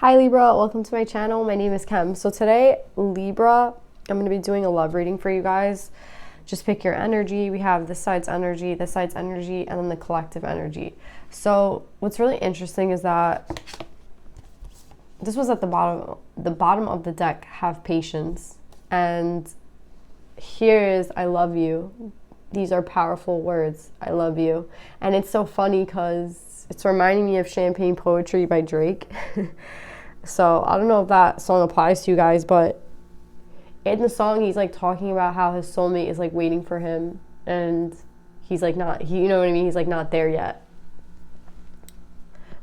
Hi Libra, welcome to my channel. My name is Kem. So today, Libra, I'm going to be doing a love reading for you guys. Just pick your energy. We have this side's energy, and then the collective energy. So what's really interesting is that this was at the bottom of the deck, have patience. And here is I love you. These are powerful words. I love you. And it's so funny because it's reminding me of Champagne Poetry by Drake. So I don't know if that song applies to you guys, but in the song he's like talking about how his soulmate is like waiting for him, and he's like you know what I mean? He's like not there yet.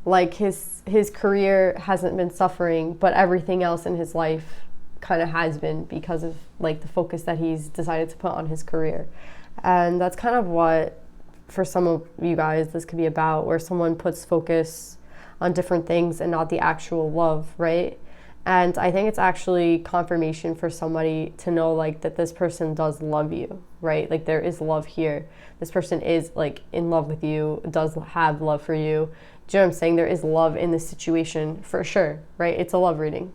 Like his career hasn't been suffering, but everything else in his life kind of has been because of like the focus that he's decided to put on his career. And that's kind of what, for some of you guys, this could be about, where someone puts focus on different things and not the actual love, right? And I think it's actually confirmation for somebody to know like that this person does love you, right? Like there is love here. This person is like in love with you, does have love for you. Do you know what I'm saying? There is love in this situation for sure, right? It's a love reading.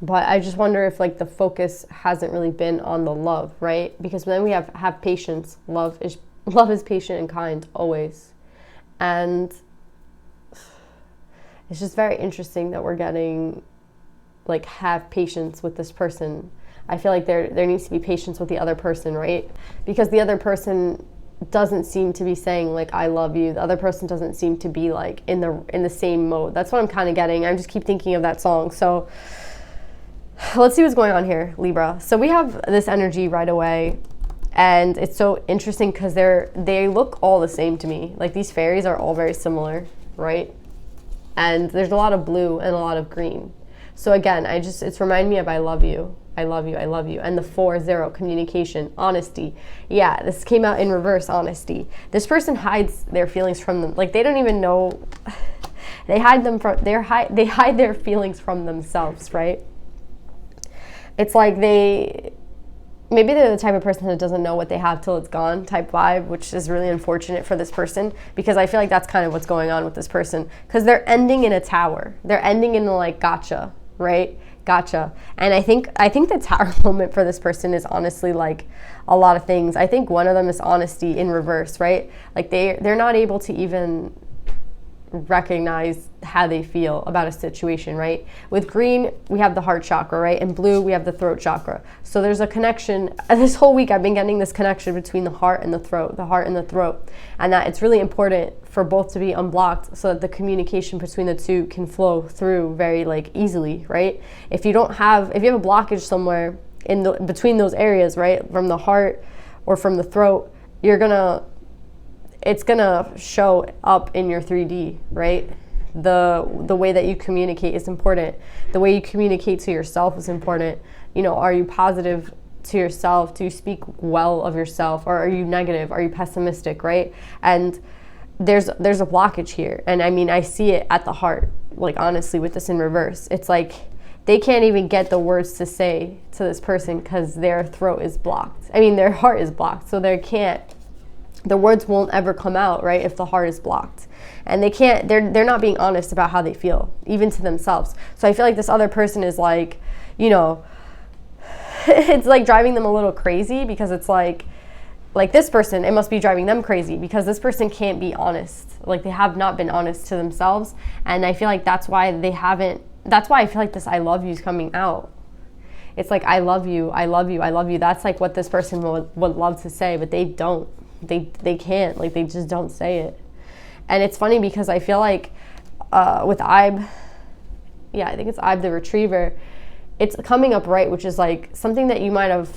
But I just wonder if like the focus hasn't really been on the love, right? Because then we have patience. Love is patient and kind always. And it's just very interesting that we're getting like have patience with this person. I feel like there needs to be patience with the other person, right? Because the other person doesn't seem to be saying like I love you. The other person doesn't seem to be like in the same mode. That's what I'm kind of getting. I just keep thinking of that song. So let's see what's going on here, Libra. So we have this energy right away, and it's so interesting because they look all the same to me. Like these fairies are all very similar, right? And there's a lot of blue and a lot of green. So again, it's reminding me of I love you, I love you, I love you. And the 4-0, communication, honesty. Yeah, this came out in reverse, honesty. This person hides their feelings from them. Like they don't even know. They hide their feelings from themselves, right? It's like maybe they're the type of person that doesn't know what they have till it's gone type vibe, which is really unfortunate for this person, because I feel like that's kind of what's going on with this person, because they're ending in a tower. They're ending in the like gotcha, right? Gotcha. And I think the tower moment for this person is honestly like a lot of things. I think one of them is honesty in reverse, right? Like they're not able to even recognize how they feel about a situation, right? With green, we have the heart chakra, right? And blue, we have the throat chakra. So there's a connection. This whole week, I've been getting this connection between the heart and the throat, and that it's really important for both to be unblocked so that the communication between the two can flow through very like easily, right? If you have a blockage somewhere between those areas, right? From the heart or from the throat, it's gonna show up in your 3D, right? The way that you communicate is important. The way you communicate to yourself is important. You know, are you positive to yourself? Do you speak well of yourself? Or are you negative? Are you pessimistic, right? And there's a blockage here. And I mean, I see it at the heart, like honestly, with this in reverse. It's like they can't even get the words to say to this person because their throat is blocked. I mean, their heart is blocked, so the words won't ever come out, right, if the heart is blocked. And they're not being honest about how they feel, even to themselves. So I feel like this other person is like, you know, it's like driving them a little crazy, because it's like this person, it must be driving them crazy because this person can't be honest. Like they have not been honest to themselves. And I feel like that's why I feel like this I love you is coming out. It's like, I love you, I love you, I love you. That's like what this person would love to say, but they don't. They can't, like they just don't say it. And it's funny because I feel like with Ibe, I think it's Ibe the retriever, it's coming up right, which is like something that you might have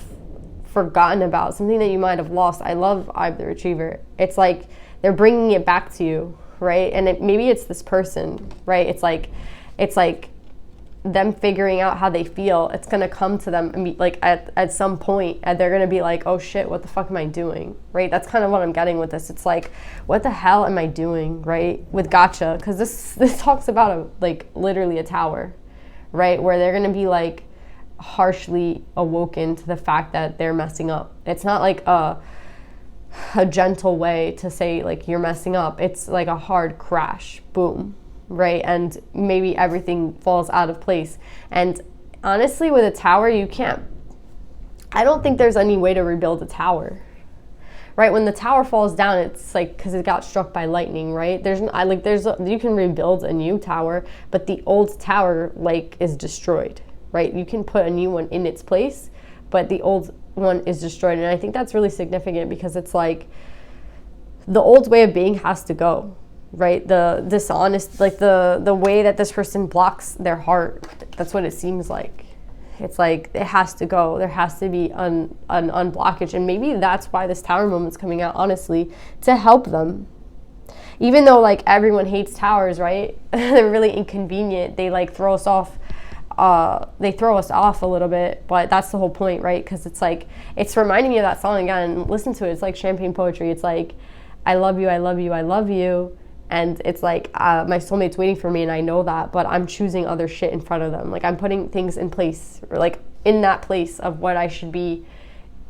forgotten about, something that you might have lost. I love Ibe the retriever. It's like they're bringing it back to you, right? And maybe it's this person, right? It's like them figuring out how they feel. It's gonna come to them and be like at some point, and they're gonna be like, oh shit, what the fuck am I doing, right? That's kind of what I'm getting with this. It's like, what the hell am I doing, right? With gotcha, because this talks about like literally a tower, right? Where they're gonna be like harshly awoken to the fact that they're messing up. It's not like a gentle way to say like you're messing up. It's like a hard crash, boom, right? And maybe everything falls out of place. And honestly, with a tower, I don't think there's any way to rebuild a tower, right? When the tower falls down, it's like because it got struck by lightning, right? You can rebuild a new tower, but the old tower like is destroyed, right? You can put a new one in its place, but the old one is destroyed. And I think that's really significant because it's like the old way of being has to go, right? The dishonest, like the way that this person blocks their heart, that's what it seems like. It's like it has to go. There has to be an unblockage. And maybe that's why this tower moment's coming out, honestly, to help them. Even though like everyone hates towers, right? They're really inconvenient. They like throw us off. They throw us off a little bit, but that's the whole point, right? Because it's like, it's reminding me of that song again. Listen to it. It's like champagne poetry. It's like, I love you, I love you, I love you. And it's like, my soulmate's waiting for me and I know that, but I'm choosing other shit in front of them. Like I'm putting things in place, or like in that place of what I should be,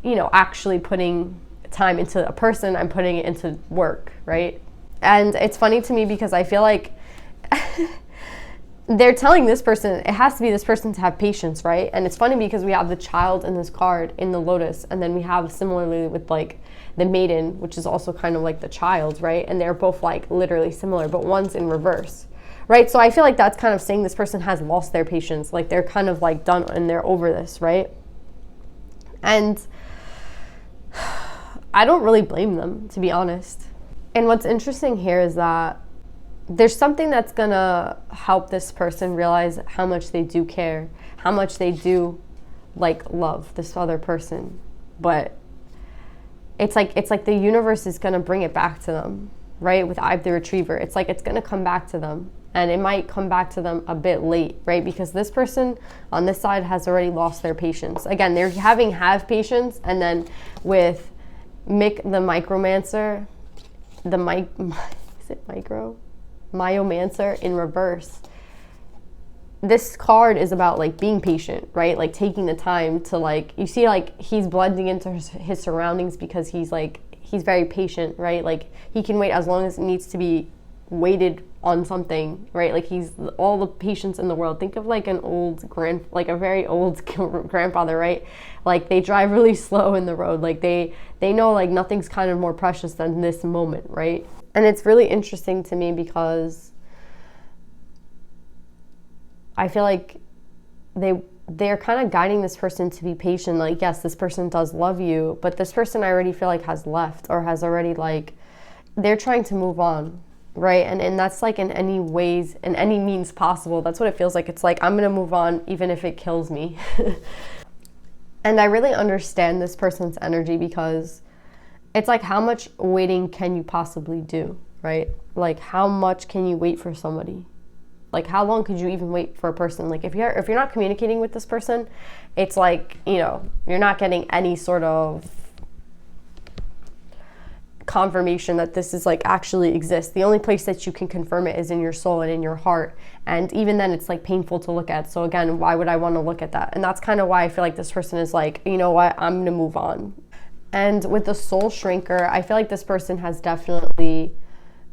actually putting time into a person. I'm putting it into work, right? And it's funny to me because I feel like they're telling this person, it has to be this person to have patience, right? And it's funny because we have the child in this card in the lotus, and then we have similarly with like the maiden, which is also kind of like the child, right? And they're both like literally similar, but one's in reverse, right? So I feel like that's kind of saying this person has lost their patience, like they're kind of like done and they're over this, right? And I don't really blame them, to be honest. And what's interesting here is that there's something that's gonna help this person realize how much they do care, how much they do like love this other person. But it's like the universe is gonna bring it back to them, right? With Ibe the Retriever, it's like it's gonna come back to them, and it might come back to them a bit late, right? Because this person on this side has already lost their patience. Again, they're have patience, and then with Mick the Micromancer, is it Micro? Myomancer in reverse. This card is about like being patient, right? Like taking the time to like, you see like he's blending into his surroundings because he's very patient, right? Like he can wait as long as it needs to be waited on something, right? Like he's all the patience in the world. Think of like a very old grandfather, right? Like they drive really slow in the road. Like they know like nothing's kind of more precious than this moment, right? And it's really interesting to me because I feel like they're kind of guiding this person to be patient. Like, yes, this person does love you, but this person I already feel like has left or has already like, they're trying to move on, right? And that's like in any ways, in any means possible. That's what it feels like. It's like, I'm going to move on even if it kills me. And I really understand this person's energy because it's like, how much waiting can you possibly do, right? Like, how much can you wait for somebody? Like, how long could you even wait for a person? Like, if you're not communicating with this person, it's like, you're not getting any sort of confirmation that this is like actually exists. The only place that you can confirm it is in your soul and in your heart. And even then it's like painful to look at. So again, why would I want to look at that? And that's kind of why I feel like this person is like, you know what, I'm going to move on. And with the soul shrinker, I feel like this person has definitely,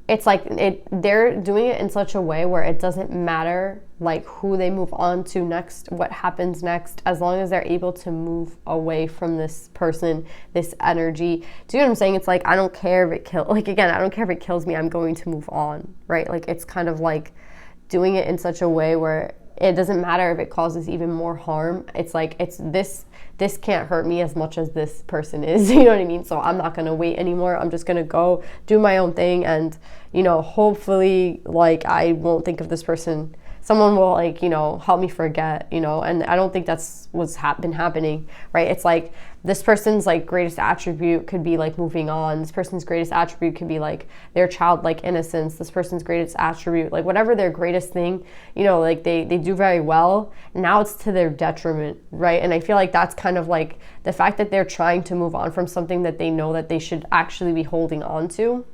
it's like they're doing it in such a way where it doesn't matter like who they move on to next, what happens next, as long as they're able to move away from this person, this energy. Do you know what I'm saying? It's like, I don't care if it I don't care if it kills me, I'm going to move on, right? Like it's kind of like doing it in such a way where it doesn't matter if it causes even more harm. It's like, this can't hurt me as much as this person is, you know what I mean? So I'm not gonna wait anymore. I'm just gonna go do my own thing, and hopefully like I won't think of this person. Someone will like, help me forget, and I don't think that's what's been happening, right? It's like this person's like greatest attribute could be like moving on. This person's greatest attribute could be like their childlike innocence. This person's greatest attribute, like whatever their greatest thing, like they do very well. Now it's to their detriment, right? And I feel like that's kind of like the fact that they're trying to move on from something that they know that they should actually be holding on to,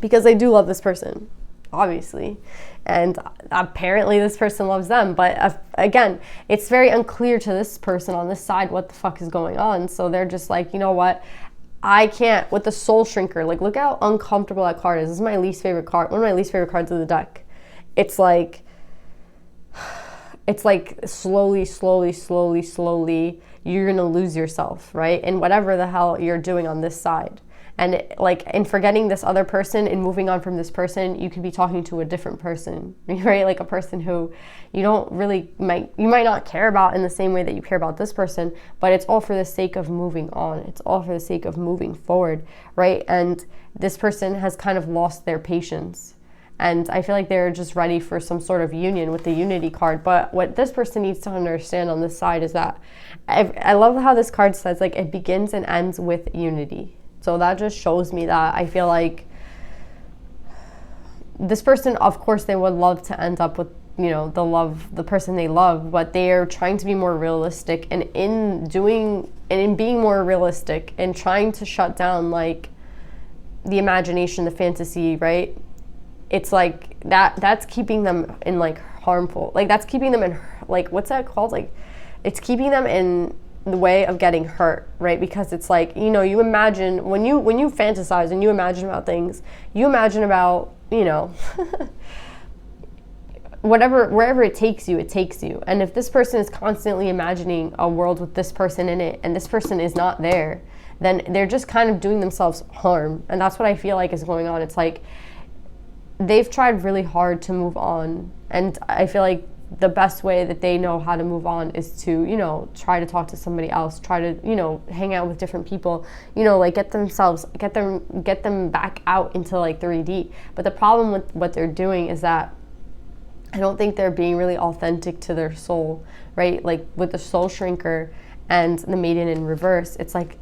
because they do love this person, obviously. And apparently this person loves them. But again, it's very unclear to this person on this side what the fuck is going on. So they're just like, you know what? I can't, with the soul shrinker, like look how uncomfortable that card is. This is my least favorite card, one of my least favorite cards of the deck. it's like slowly, you're gonna lose yourself, right? And whatever the hell you're doing on this side. And in forgetting this other person and moving on from this person, you could be talking to a different person, right? Like a person who you don't really you might not care about in the same way that you care about this person, but it's all for the sake of moving on. It's all for the sake of moving forward, right? And this person has kind of lost their patience. And I feel like they're just ready for some sort of union with the unity card. But what this person needs to understand on this side is that I love how this card says, like, it begins and ends with unity. So that just shows me that I feel like this person, of course, they would love to end up with, the person they love, but they are trying to be more realistic. And in being more realistic and trying to shut down, like, the imagination, the fantasy, right? It's like that's keeping them in, like, harmful. Like, that's keeping them in, like, what's that called? Like, it's keeping them in the way of getting hurt, right? Because it's like, you imagine when you fantasize and you imagine about things, you imagine about, wherever it takes you, it takes you. And if this person is constantly imagining a world with this person in it and this person is not there, then they're just kind of doing themselves harm. And that's what I feel like is going on. It's like they've tried really hard to move on, and I feel like the best way that they know how to move on is to, try to talk to somebody else, try to, hang out with different people, like get them back out into, like, 3D. But the problem with what they're doing is that I don't think they're being really authentic to their soul, right? Like with the soul shrinker and the maiden in reverse, it's like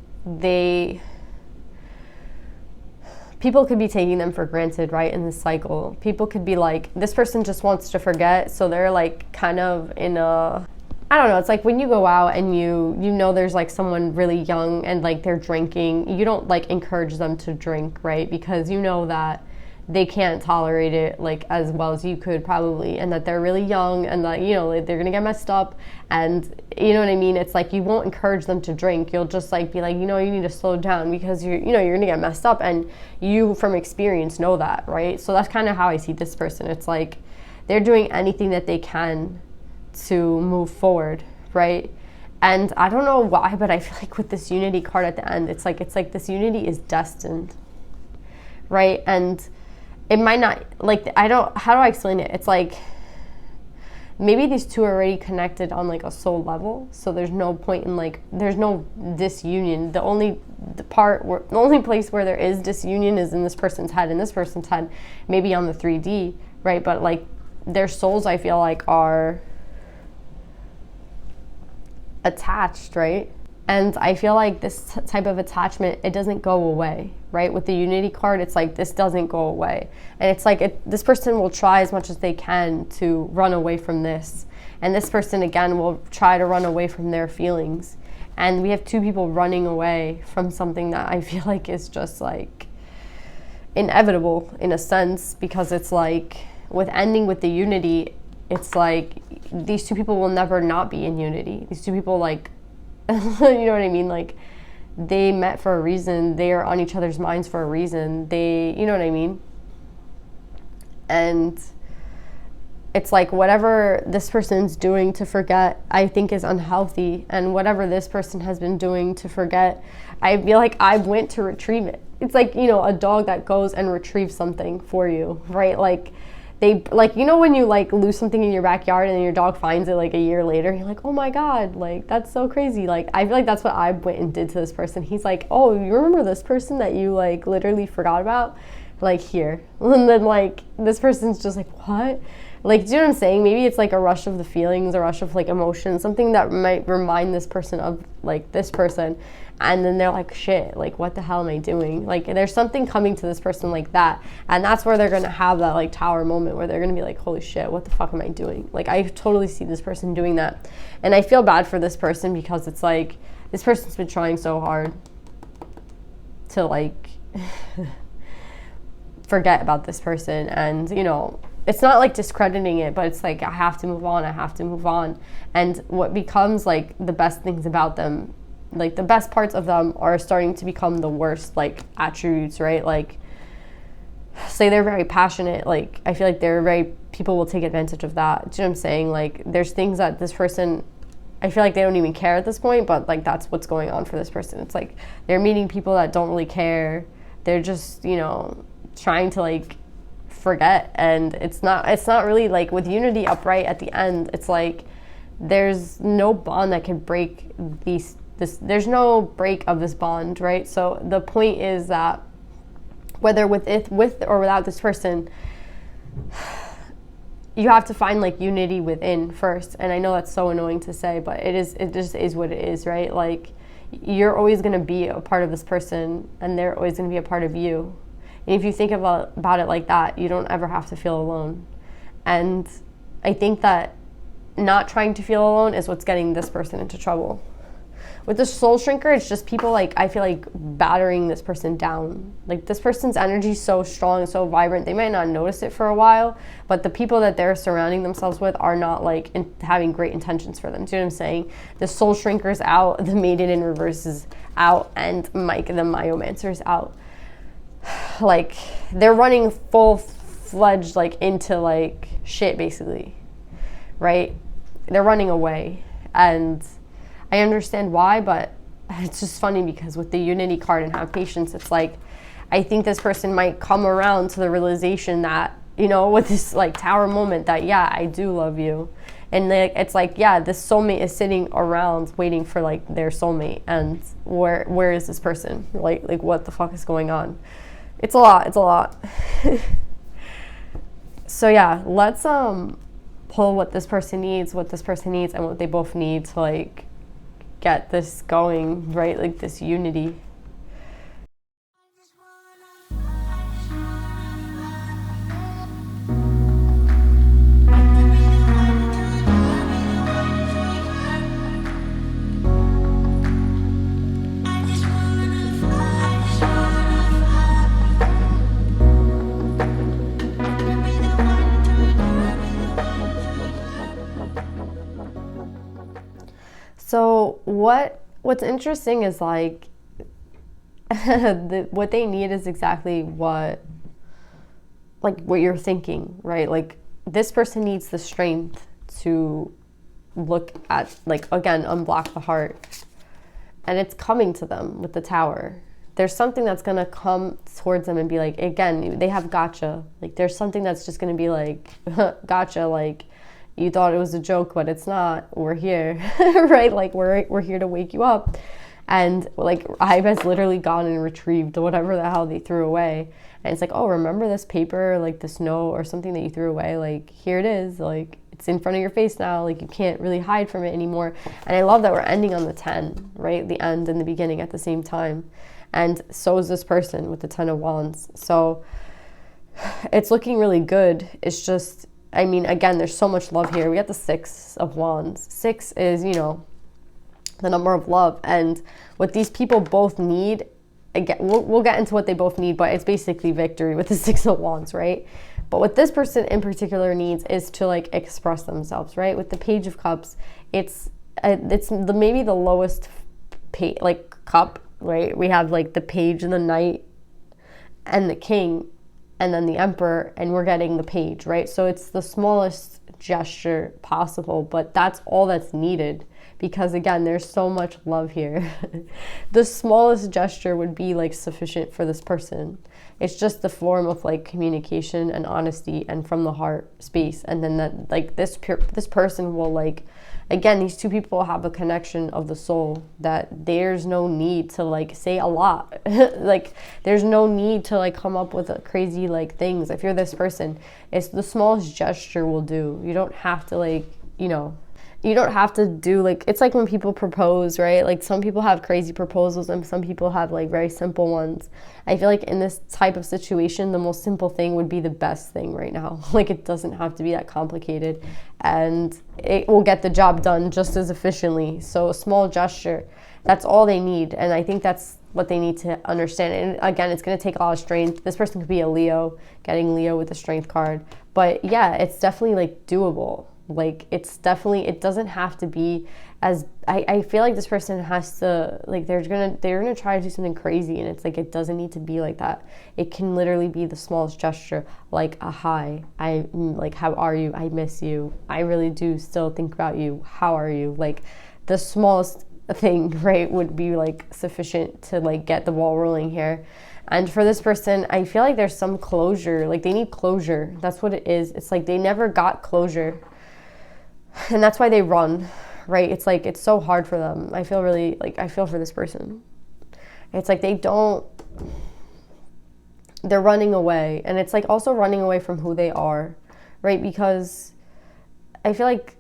people could be taking them for granted, right, in this cycle. People could be like, this person just wants to forget, so they're, like, kind of in a, I don't know, it's like when you go out and you know there's, like, someone really young and, like, they're drinking, you don't, like, encourage them to drink, right, because you know that they can't tolerate it, like, as well as you could probably, and that they're really young, and that, they're gonna get messed up, and you know what I mean? It's like you won't encourage them to drink. You'll just, like, be like, you need to slow down because you're gonna get messed up, and you from experience know that, right? So that's kind of how I see this person. It's like they're doing anything that they can to move forward, right? And I don't know why, but I feel like with this unity card at the end, it's like this unity is destined, right? And it might not, like, how do I explain it? It's like maybe these two are already connected on, like, a soul level, so there's no point in, like, there's no disunion. The only place where there is disunion is in this person's head, maybe on the 3D, right? But, like, their souls, I feel like, are attached, right? And I feel like this type of attachment, it doesn't go away, right? With the unity card, it's like this doesn't go away. And it's like this person will try as much as they can to run away from this. And this person, again, will try to run away from their feelings. And we have two people running away from something that I feel like is just, like, inevitable in a sense, because it's like with ending with the unity, it's like these two people will never not be in unity. These two people, like, you know what I mean? Like, they met for a reason. They are on each other's minds for a reason. You know what I mean? And it's like whatever this person's doing to forget, I think is unhealthy. And whatever this person has been doing to forget, I feel like I went to retrieve it. It's like, a dog that goes and retrieves something for you, right? Like, when you, like, lose something in your backyard and then your dog finds it, like, a year later, you're like, oh my God, like, that's so crazy. Like, I feel like that's what I went and did to this person. He's like, oh, you remember this person that you, like, literally forgot about? Like, here. And then, like, this person's just like, what? Like, do you know what I'm saying? Maybe it's like a rush of the feelings, a rush of, like, emotion, something that might remind this person of, like, this person. And then they're like, shit, like, what the hell am I doing? Like, there's something coming to this person like that. And that's where they're going to have that, like, tower moment where they're going to be like, holy shit, what the fuck am I doing? Like, I totally see this person doing that. And I feel bad for this person because it's like, this person's been trying so hard to, like, forget about this person. And, it's not like discrediting it, but it's like, I have to move on. And what becomes, like, the best things about them, like, the best parts of them are starting to become the worst, like, attributes, right? Like, say they're very passionate, like I feel like people will take advantage of that. Do you know what I'm saying? Like there's things that this person, I feel like they don't even care at this point, but like that's what's going on for this person. It's like they're meeting people that don't really care. They're just, you know, trying to like forget, and it's not really like with unity upright at the end. It's like there's no bond that can break there's no break of this bond, right? So the point is that whether with or without this person, you have to find like unity within first. And I know that's so annoying to say, but it just is what it is, right? Like you're always going to be a part of this person, and they're always going to be a part of you. And if you think about it like that, you don't ever have to feel alone. And I think that not trying to feel alone is what's getting this person into trouble. With the soul shrinker, it's just people like, I feel like battering this person down. Like this person's energy is so strong and so vibrant, they might not notice it for a while, but the people that they're surrounding themselves with are not like having great intentions for them. Do you know what I'm saying? The soul shrinker's out, the maiden in reverse is out, and Mike the Myomancer's out. Like they're running full-fledged like into like shit basically, right? They're running away, and I understand why, but it's just funny because with the unity card and have patience, it's like I think this person might come around to the realization that, you know, with this like tower moment that, yeah, I do love you. And it's like, yeah, this soulmate is sitting around waiting for like their soulmate, and where is this person? Like what the fuck is going on? It's a lot. So yeah, let's pull what this person needs, and what they both need to like get this going, right? Like this unity. So what's interesting is like what they need is exactly what you're thinking, right? Like this person needs the strength to look at, like, again, unblock the heart, and it's coming to them with the tower. There's something that's gonna come towards them and be like, again, they have gotcha. Like there's something that's just gonna be like, gotcha, like you thought it was a joke, but it's not. We're here, right? Like we're here to wake you up. And like Ibe has literally gone and retrieved whatever the hell they threw away. And it's like, oh, remember this paper, like this note or something that you threw away? Like here it is. Like it's in front of your face now. Like you can't really hide from it anymore. And I love that we're ending on the 10, right? The end and the beginning at the same time. And so is this person with the 10 of Wands. So it's looking really good. It's just, I mean, again, there's so much love here. We got the 6 of Wands. 6 is, you know, the number of love. And what these people both need, again, we'll get into what they both need, but it's basically victory with the 6 of Wands, right? But what this person in particular needs is to like express themselves, right? With the Page of Cups, it's maybe the lowest cup, right? We have like the Page and the Knight and the King, and then the Emperor, and we're getting the Page, right? So it's the smallest gesture possible, but that's all that's needed, because again, there's so much love here. The smallest gesture would be like sufficient for this person. It's just the form of like communication and honesty and from the heart space, and then that like this person will like, again, these two people have a connection of the soul that there's no need to like say a lot. Like there's no need to like come up with crazy like things. If you're this person, it's the smallest gesture will do. You don't have to like, you know, you don't have to do like, it's like when people propose, right? Like some people have crazy proposals and some people have like very simple ones. I feel like in this type of situation, the most simple thing would be the best thing right now. Like it doesn't have to be that complicated, and it will get the job done just as efficiently. So a small gesture, that's all they need. And I think that's what they need to understand. And again, it's going to take a lot of strength. This person could be a Leo, getting Leo with the strength card. But yeah, it's definitely like doable. Like, it's definitely, it doesn't have to be as, I feel like this person has to, like, they're gonna try to do something crazy, and it's like, it doesn't need to be like that. It can literally be the smallest gesture, like a hi, like, how are you? I miss you. I really do still think about you. How are you? Like, the smallest thing, right, would be like sufficient to like get the ball rolling here. And for this person, I feel like there's some closure, like they need closure. That's what it is. It's like they never got closure, and that's why they run, right? It's like, it's so hard for them. I feel really, like, I feel for this person. It's like they're running away, and it's like also running away from who they are, right? Because I feel like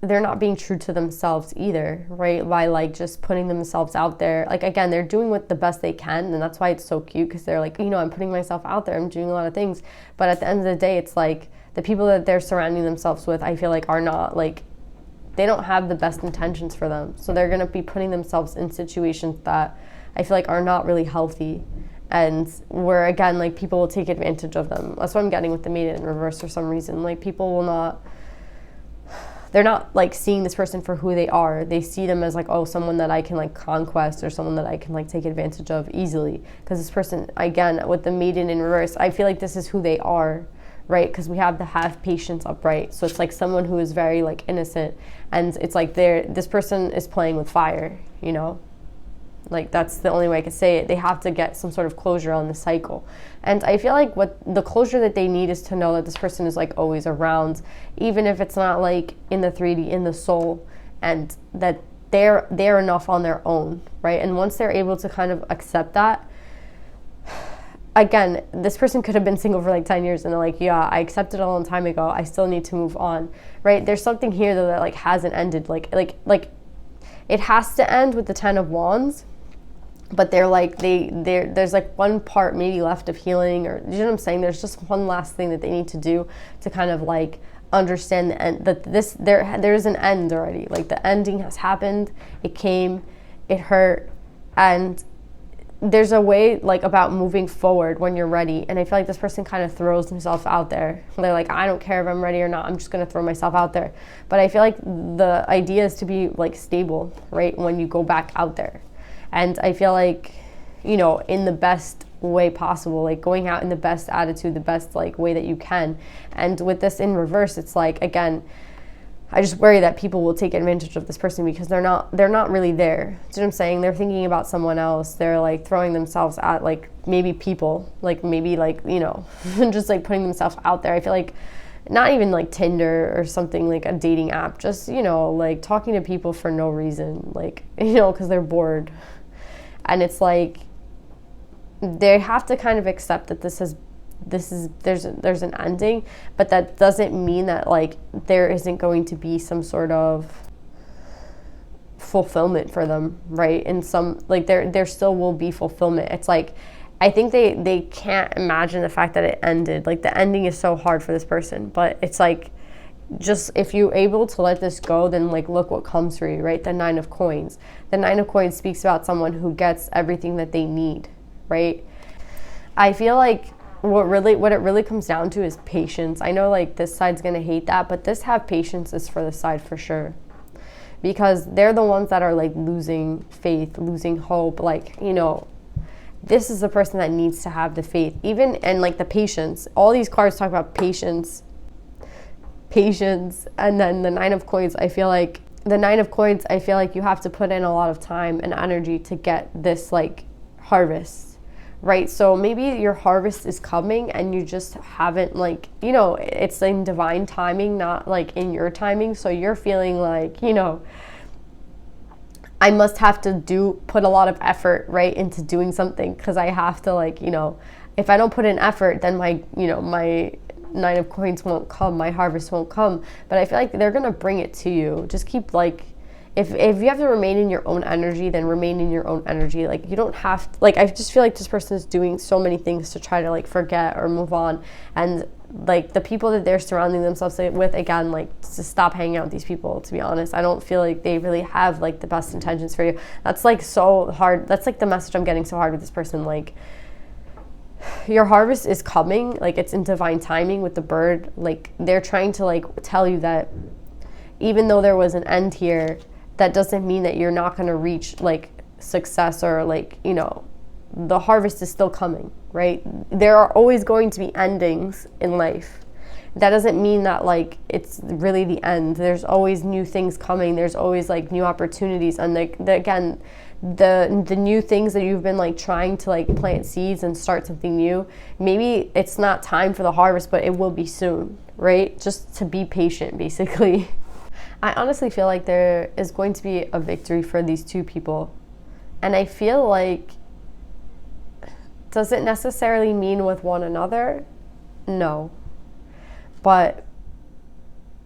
they're not being true to themselves either, right? By like just putting themselves out there. Like, again, they're doing what the best they can, and that's why it's so cute, because they're like, I'm putting myself out there, I'm doing a lot of things. But at the end of the day, it's like the people that they're surrounding themselves with, I feel like, are not like, they don't have the best intentions for them. So they're going to be putting themselves in situations that I feel like are not really healthy, and where, again, like, people will take advantage of them. That's what I'm getting with the Maiden in reverse for some reason. Like, people will not, they're not like seeing this person for who they are. They see them as like, oh, someone that I can like conquest, or someone that I can like take advantage of easily. Because this person, again, with the Maiden in reverse, I feel like this is who they are, right? Because we have the have patience upright. So it's like someone who is very like innocent, and it's like this person is playing with fire, Like, that's the only way I could say it. They have to get some sort of closure on the cycle. And I feel like what the closure that they need is to know that this person is like always around, even if it's not like in the 3D, in the soul, and that they're enough on their own, right? And once they're able to kind of accept that, again, this person could have been single for like 10 years, and they're like, yeah, I accepted it a long time ago. I still need to move on, right? There's something here though that like hasn't ended. Like it has to end with the 10 of Wands. But they're like, there's like one part maybe left of healing, or, you know what I'm saying? There's just one last thing that they need to do to kind of like understand the end, that there's an end already. Like, the ending has happened. It came, it hurt, and there's a way like about moving forward when you're ready. And I feel like this person kind of throws themselves out there. They're like, I don't care if I'm ready or not, I'm just going to throw myself out there. But I feel like the idea is to be like stable, right, when you go back out there. And I feel like, in the best way possible, like going out in the best attitude, the best like way that you can. And with this in reverse, it's like, again, I just worry that people will take advantage of this person because they're not really there. Do you know what I'm saying? They're thinking about someone else. They're like throwing themselves at like maybe people, like maybe like, just like putting themselves out there. I feel like not even like Tinder or something, like a dating app, just, like talking to people for no reason, like, because they're bored. And it's like, they have to kind of accept that there's an ending, but that doesn't mean that like there isn't going to be some sort of fulfillment for them, right? And some, like, there still will be fulfillment. It's like, I think they can't imagine the fact that it ended. Like, the ending is so hard for this person, but it's like, just if you're able to let this go, then like look what comes for you, right? The 9 of Coins. The 9 of Coins speaks about someone who gets everything that they need, right? I feel like what it really comes down to is patience. I know like this side's gonna hate that, but this have patience is for the side for sure, because they're the ones that are like losing faith, losing hope. Like, this is the person that needs to have the faith, even, and like the patience. All these cards talk about patience, and then the 9 of Coins, I feel like you have to put in a lot of time and energy to get this like harvest, right? So maybe your harvest is coming and you just haven't like, it's in divine timing, not like in your timing. So you're feeling like, I must have to put a lot of effort, right, into doing something, because I have to like, if I don't put in effort, then my 9 of Coins won't come, my harvest won't come. But I feel like they're gonna bring it to you. Just keep like, if you have to remain in your own energy, then remain in your own energy. Like, you don't have to, like, I just feel like this person is doing so many things to try to like forget or move on. And like the people that they're surrounding themselves with, again, like, to stop hanging out with these people, to be honest. I don't feel like they really have like the best intentions for you. That's like so hard. That's like the message I'm getting so hard with this person. Like, your harvest is coming, like it's in divine timing with the bird. Like they're trying to like tell you that even though there was an end here, that doesn't mean that you're not going to reach like success, or like, you know, the harvest is still coming, right? There are always going to be endings in life. That doesn't mean that like it's really the end. There's always new things coming. There's always like new opportunities, and like again, the new things that you've been like trying to like plant seeds and start something new. Maybe it's not time for the harvest, but it will be soon, right? Just to be patient, basically. I honestly feel like there is going to be a victory for these two people. And I feel like, does it necessarily mean with one another? No. But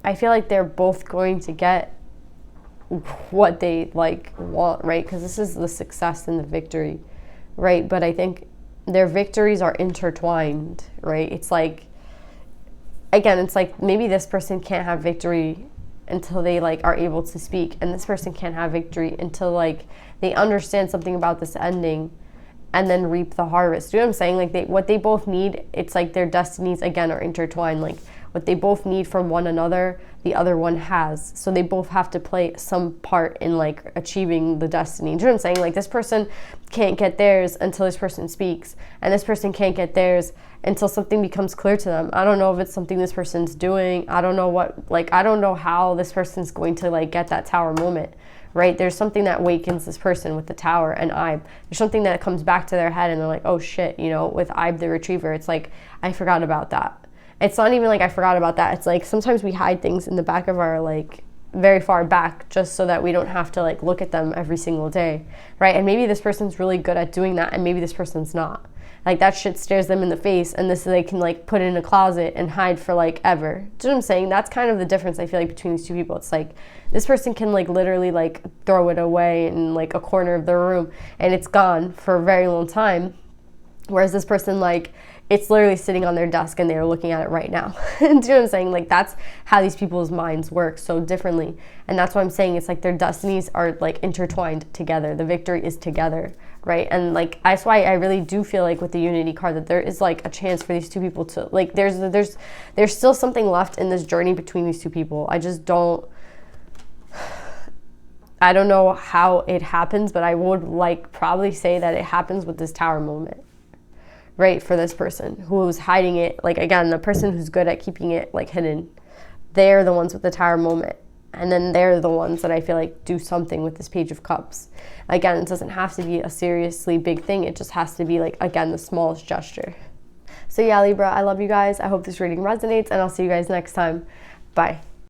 I feel like they're both going to get what they like want, right? Because this is the success and the victory, right? But I think their victories are intertwined, right? It's like, again, it's like maybe this person can't have victory until they like are able to speak, and this person can't have victory until like they understand something about this ending and then reap the harvest. You know what I'm saying? Like what they both need, it's like their destinies again are intertwined. Like what they both need from one another, the other one has. So they both have to play some part in like achieving the destiny. Do you know what I'm saying? Like this person can't get theirs until this person speaks, and this person can't get theirs until something becomes clear to them. I don't know if it's something this person's doing. I don't know what, like, I don't know how this person's going to like get that tower moment, right? There's something that wakens this person with the tower and Ibe. There's something that comes back to their head and they're like, oh shit, you know, with Ibe the retriever, it's like, I forgot about that. It's not even like I forgot about that. It's like sometimes we hide things in the back of our like very far back just so that we don't have to like look at them every single day, right? And maybe this person's really good at doing that, and maybe this person's not. Like that shit stares them in the face, and this they can like put it in a closet and hide for like ever. Do you know what I'm saying? That's kind of the difference I feel like between these two people. It's like this person can like literally like throw it away in like a corner of their room and it's gone for a very long time, whereas this person, like, it's literally sitting on their desk and they're looking at it right now. Do you know what I'm saying? Like that's how these people's minds work so differently. And that's what I'm saying. It's like their destinies are like intertwined together. The victory is together, right? And like that's why I really do feel like with the Unity card that there is like a chance for these two people to like there's still something left in this journey between these two people. I don't know how it happens, but I would like probably say that it happens with this tower moment. Right, for this person who's hiding it, like again, the person who's good at keeping it like hidden, they're the ones with the tower moment. And then they're the ones that I feel like do something with this Page of Cups. Again, it doesn't have to be a seriously big thing. It just has to be like, again, the smallest gesture. So yeah, Libra, I love you guys. I hope this reading resonates, and I'll see you guys next time. Bye.